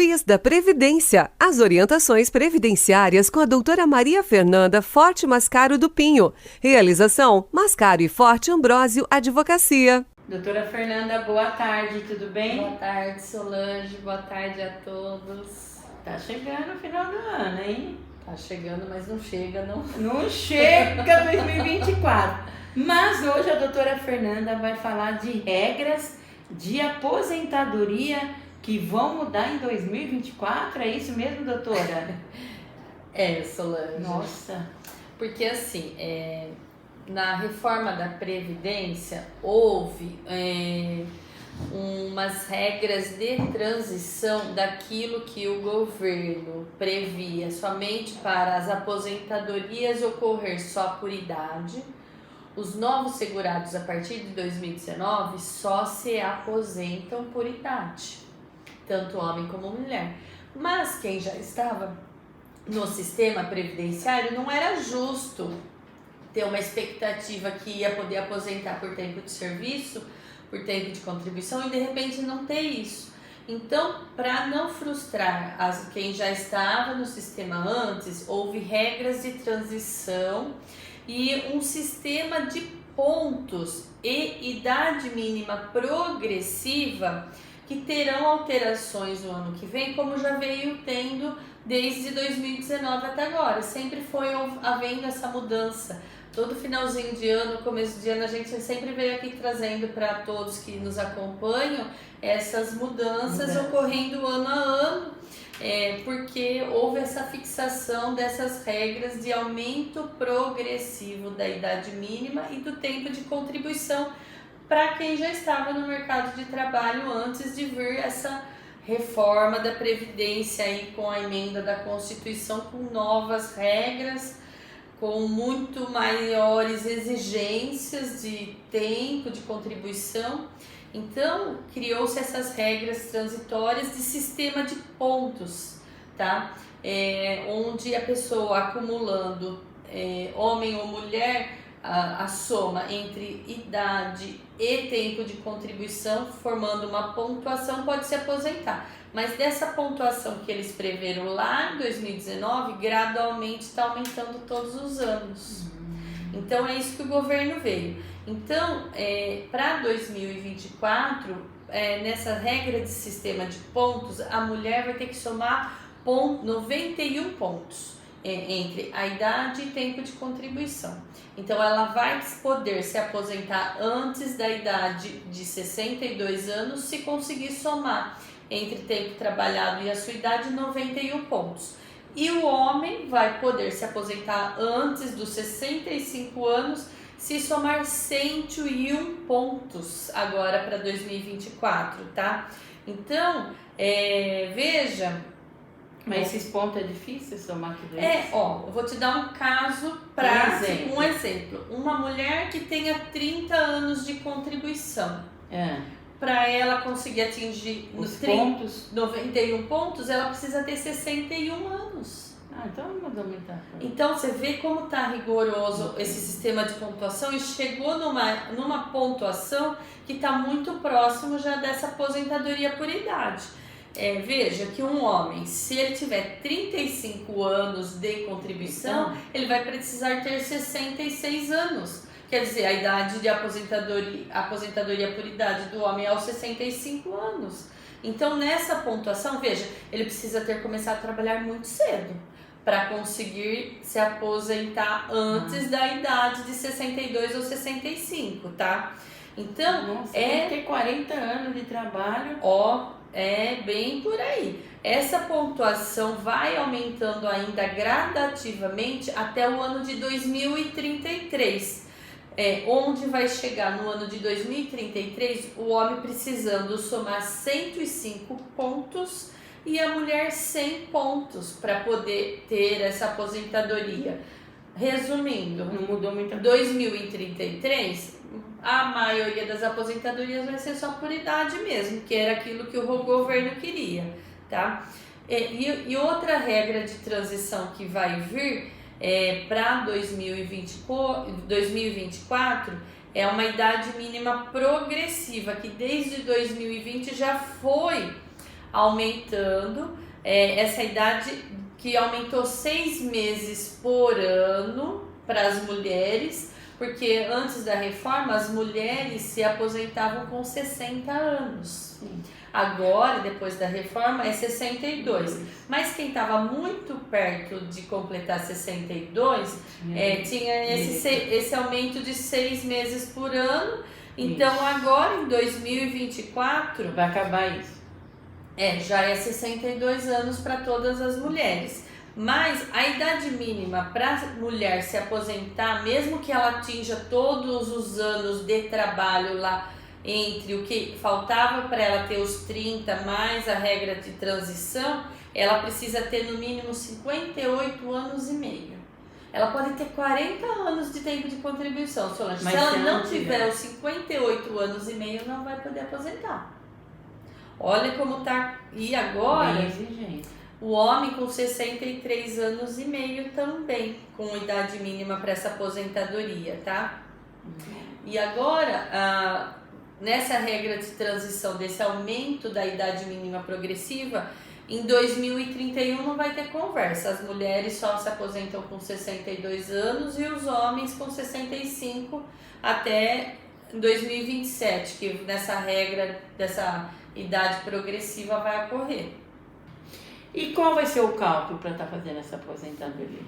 Dias da Previdência. As orientações previdenciárias com a doutora Maria Fernanda Forte Mascaro do Pinho. Realização: Mascaro e Forte Ambrósio Advocacia. Doutora Fernanda, boa tarde, tudo bem? Boa tarde, Solange, boa tarde a todos. Tá chegando o final do ano, hein? Tá chegando, mas não chega, não. Não chega 2024. Mas hoje a doutora Fernanda vai falar de regras de aposentadoria que vão mudar em 2024, é isso mesmo, doutora? É, Solange. Nossa. Porque assim, na reforma da Previdência houve umas regras de transição daquilo que o governo previa somente para as aposentadorias ocorrer só por idade. Os novos segurados a partir de 2019 só se aposentam por idade, tanto homem como mulher. Mas quem já estava no sistema previdenciário não era justo ter uma expectativa que ia poder aposentar por tempo de serviço, por tempo de contribuição e de repente não ter isso. Então, para não frustrar quem já estava no sistema antes, houve regras de transição e um sistema de pontos e idade mínima progressiva que terão alterações no ano que vem, como já veio tendo desde 2019 até agora. Sempre foi havendo essa mudança. Todo finalzinho de ano, começo de ano, a gente sempre veio aqui trazendo para todos que nos acompanham essas mudanças ocorrendo ano a ano, porque houve essa fixação dessas regras de aumento progressivo da idade mínima e do tempo de contribuição para quem já estava no mercado de trabalho antes de vir essa reforma da Previdência aí com a emenda da Constituição, com novas regras, com muito maiores exigências de tempo de contribuição. Então, criou-se essas regras transitórias de sistema de pontos, tá? Onde a pessoa acumulando, homem ou mulher, a soma entre idade e tempo de contribuição, formando uma pontuação, pode se aposentar. Mas dessa pontuação que eles preveram lá em 2019, gradualmente está aumentando todos os anos. Então é isso que o governo veio. Então, para 2024, nessa regra de sistema de pontos, a mulher vai ter que somar 91 pontos entre a idade e tempo de contribuição. Então ela vai poder se aposentar antes da idade de 62 anos se conseguir somar entre tempo trabalhado e a sua idade 91 pontos. E o homem vai poder se aposentar antes dos 65 anos se somar 101 pontos agora para 2024, tá? Então, veja... Mas esses pontos é difícil somar tudo isso? Eu vou te dar um caso prático, um exemplo. Uma mulher que tenha 30 anos de contribuição. Para ela conseguir atingir os pontos, 91 pontos, ela precisa ter 61 anos. Então vamos aumentar. Então você vê como está rigoroso esse sistema de pontuação e chegou numa pontuação que está muito próximo já dessa aposentadoria por idade. Veja que um homem, se ele tiver 35 anos de contribuição, ele vai precisar ter 66 anos. Quer dizer, a idade de aposentadoria por idade do homem é aos 65 anos. Então, nessa pontuação, veja, ele precisa ter começado a trabalhar muito cedo para conseguir se aposentar antes da idade de 62 ou 65, tá? Então, tem que ter 40 anos de trabalho. Bem por aí. Essa pontuação vai aumentando ainda gradativamente até o ano de 2033. Onde vai chegar no ano de 2033 o homem precisando somar 105 pontos e a mulher 100 pontos para poder ter essa aposentadoria. Resumindo, não mudou muito. 2033, a maioria das aposentadorias vai ser só por idade mesmo, que era aquilo que o governo queria, tá? E outra regra de transição que vai vir para 2024 é uma idade mínima progressiva, que desde 2020 já foi aumentando essa idade que aumentou 6 meses por ano para as mulheres, porque antes da reforma as mulheres se aposentavam com 60 anos. Sim. Agora, depois da reforma, é 62. Mas quem estava muito perto de completar 62 tinha esse aumento de 6 meses por ano. Então, agora em 2024, vai acabar isso. Já é 62 anos para todas as mulheres. Mas a idade mínima para a mulher se aposentar, mesmo que ela atinja todos os anos de trabalho lá, entre o que faltava para ela ter os 30 mais a regra de transição, ela precisa ter no mínimo 58 anos e meio. Ela pode ter 40 anos de tempo de contribuição, Solange. Se ela não tiver os 58 anos e meio, não vai poder aposentar. Olha como tá. E agora, o homem com 63 anos e meio também, com idade mínima para essa aposentadoria, tá? E agora, nessa regra de transição, desse aumento da idade mínima progressiva, em 2031 não vai ter conversa. As mulheres só se aposentam com 62 anos e os homens com 65 até 2027, que nessa regra dessa idade progressiva vai ocorrer. E qual vai ser o cálculo para estar fazendo essa aposentadoria?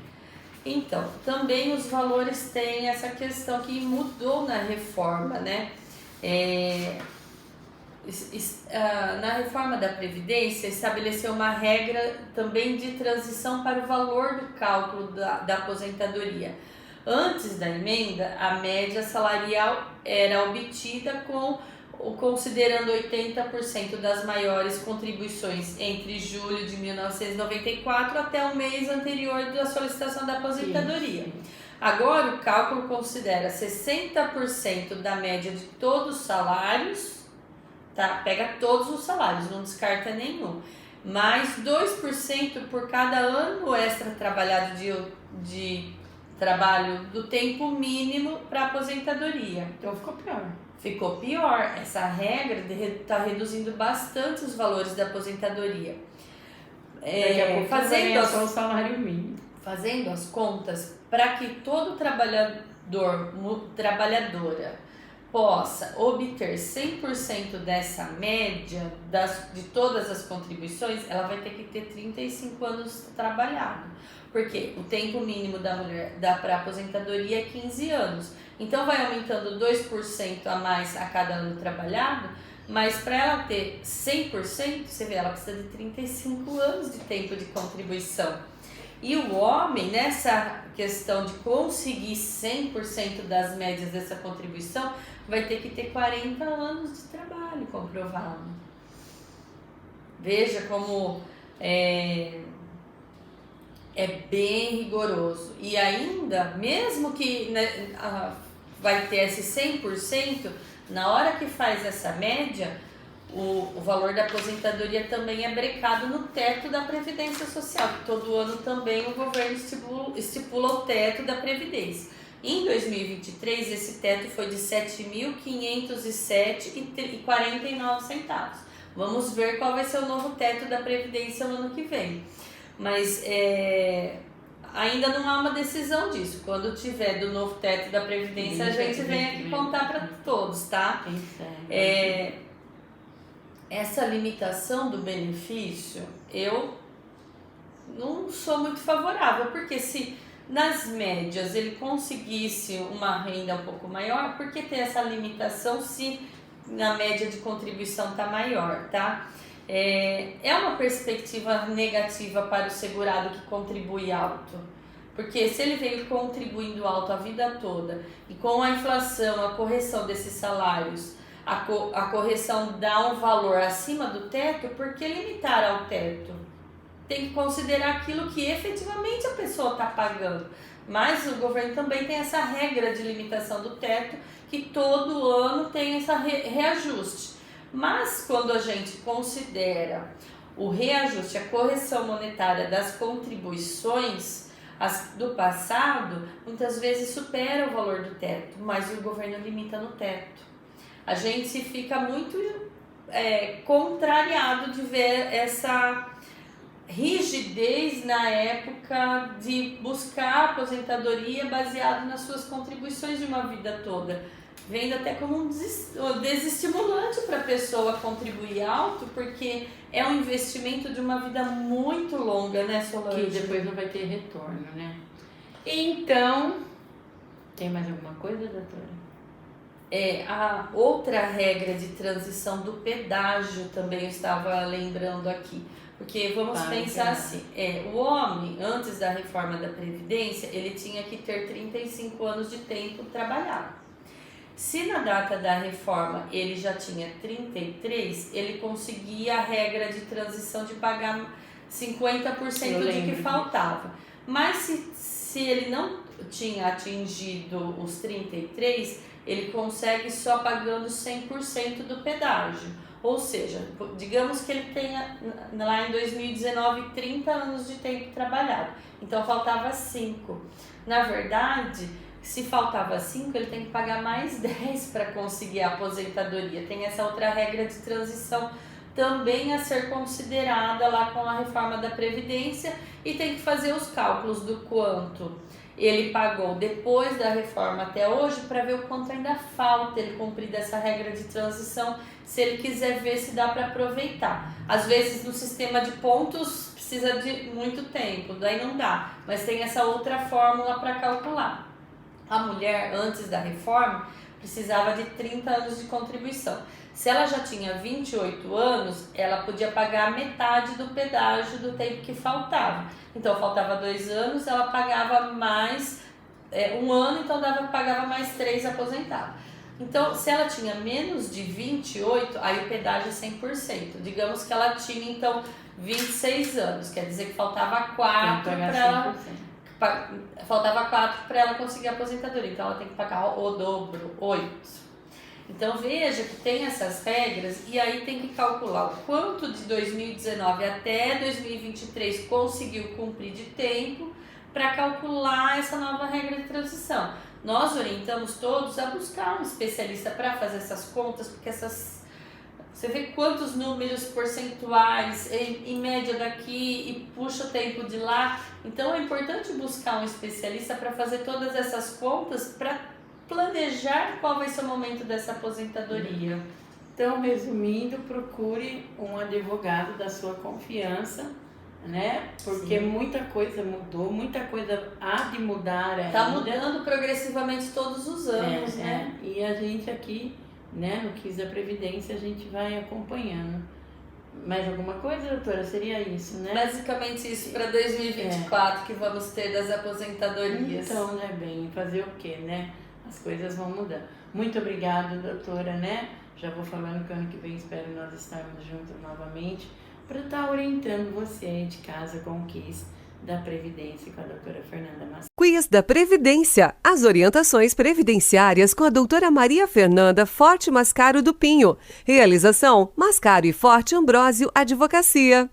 Então, também os valores têm essa questão que mudou na reforma, né? Na reforma da Previdência estabeleceu uma regra também de transição para o valor do cálculo da aposentadoria. Antes da emenda, a média salarial era obtida considerando 80% das maiores contribuições entre julho de 1994 até o mês anterior da solicitação da aposentadoria. Agora o cálculo considera 60% da média de todos os salários, tá? Pega todos os salários, não descarta nenhum, mais 2% por cada ano extra trabalhado de trabalho do tempo mínimo para aposentadoria. Então ficou pior. Ficou pior. Essa regra está reduzindo bastante os valores da aposentadoria. Fazendo as contas, para que todo trabalhadora possa obter 100% dessa média de todas as contribuições, ela vai ter que ter 35 anos trabalhado. Porque o tempo mínimo da mulher para aposentadoria é 15 anos. Então vai aumentando 2% a mais a cada ano trabalhado, mas para ela ter 100%, você vê, ela precisa de 35 anos de tempo de contribuição. E o homem, nessa questão de conseguir 100% das médias dessa contribuição, vai ter que ter 40 anos de trabalho comprovado. Veja como é bem rigoroso. E ainda, mesmo que vai ter esse 100%, na hora que faz essa média, o valor da aposentadoria também é brecado no teto da Previdência Social, que todo ano também o governo estipula o teto da Previdência. Em 2023, esse teto foi de R$ 7.507,49. Vamos ver qual vai ser o novo teto da Previdência no ano que vem. Mas ainda não há uma decisão disso. Quando tiver do novo teto da Previdência, a gente vem aqui contar para todos, tá? Essa limitação do benefício, eu não sou muito favorável, porque se nas médias ele conseguisse uma renda um pouco maior, por que ter essa limitação se na média de contribuição está maior, tá? É uma perspectiva negativa para o segurado que contribui alto, porque se ele veio contribuindo alto a vida toda e com a inflação, a correção desses salários, a correção dá um valor acima do teto, por que limitar ao teto? Tem que considerar aquilo que efetivamente a pessoa está pagando. Mas o governo também tem essa regra de limitação do teto, que todo ano tem esse reajuste. Mas quando a gente considera o reajuste, a correção monetária das contribuições do passado, muitas vezes supera o valor do teto, mas o governo limita no teto. A gente fica muito contrariado de ver essa rigidez na época de buscar aposentadoria baseado nas suas contribuições de uma vida toda, vendo até como um desestimulante para a pessoa contribuir alto, porque é um investimento de uma vida muito longa, né, Solange? Que depois não vai ter retorno, né? Então, tem mais alguma coisa, doutora? A outra regra de transição do pedágio também eu estava lembrando aqui. Porque vamos pensar assim, o homem, antes da reforma da Previdência, ele tinha que ter 35 anos de tempo trabalhado. Se na data da reforma ele já tinha 33, ele conseguia a regra de transição de pagar 50% do que faltava. Mas se ele não tinha atingido os 33, ele consegue só pagando 100% do pedágio. Ou seja, digamos que ele tenha lá em 2019 30 anos de tempo trabalhado, então faltava 5. Na verdade, se faltava 5, ele tem que pagar mais 10 para conseguir a aposentadoria. Tem essa outra regra de transição também a ser considerada lá com a reforma da Previdência, e tem que fazer os cálculos do quanto ele pagou depois da reforma até hoje para ver o quanto ainda falta ele cumprir dessa regra de transição, se ele quiser ver se dá para aproveitar. Às vezes no sistema de pontos precisa de muito tempo, daí não dá, mas tem essa outra fórmula para calcular. A mulher, antes da reforma, precisava de 30 anos de contribuição. Se ela já tinha 28 anos, ela podia pagar metade do pedágio do tempo que faltava. Então, faltava 2 anos, ela pagava mais 1 ano, então pagava mais 3 aposentava. Então, se ela tinha menos de 28, aí o pedágio é 100%. Digamos que ela tinha, então, 26 anos, quer dizer que faltava 4 para ela... Faltava 4 para ela conseguir a aposentadoria, então ela tem que pagar o dobro, 8. Então veja que tem essas regras, e aí tem que calcular o quanto de 2019 até 2023 conseguiu cumprir de tempo para calcular essa nova regra de transição. Nós orientamos todos a buscar um especialista para fazer essas contas, porque você vê quantos números percentuais em média daqui e puxa o tempo de lá. Então é importante buscar um especialista para fazer todas essas contas, para planejar qual vai ser o momento dessa aposentadoria. Então, resumindo, procure um advogado da sua confiança, né? Porque sim, muita coisa mudou, muita coisa há de mudar ainda. Está mudando progressivamente todos os anos, né? E a gente aqui, né, no Quiz da Previdência, a gente vai acompanhando. Mais alguma coisa, doutora? Seria isso, né? Basicamente isso para 2024 que vamos ter das aposentadorias. Então, né, bem, fazer o quê, né? As coisas vão mudar. Muito obrigada, doutora, né? Já vou falando que ano que vem espero nós estarmos juntos novamente para estar orientando você aí de casa com o Quiz da Previdência com a doutora Fernanda Mascaro. Quiz da Previdência. As orientações previdenciárias com a doutora Maria Fernanda Forte Mascaro do Pinho. Realização: Mascaro e Forte Ambrósio Advocacia.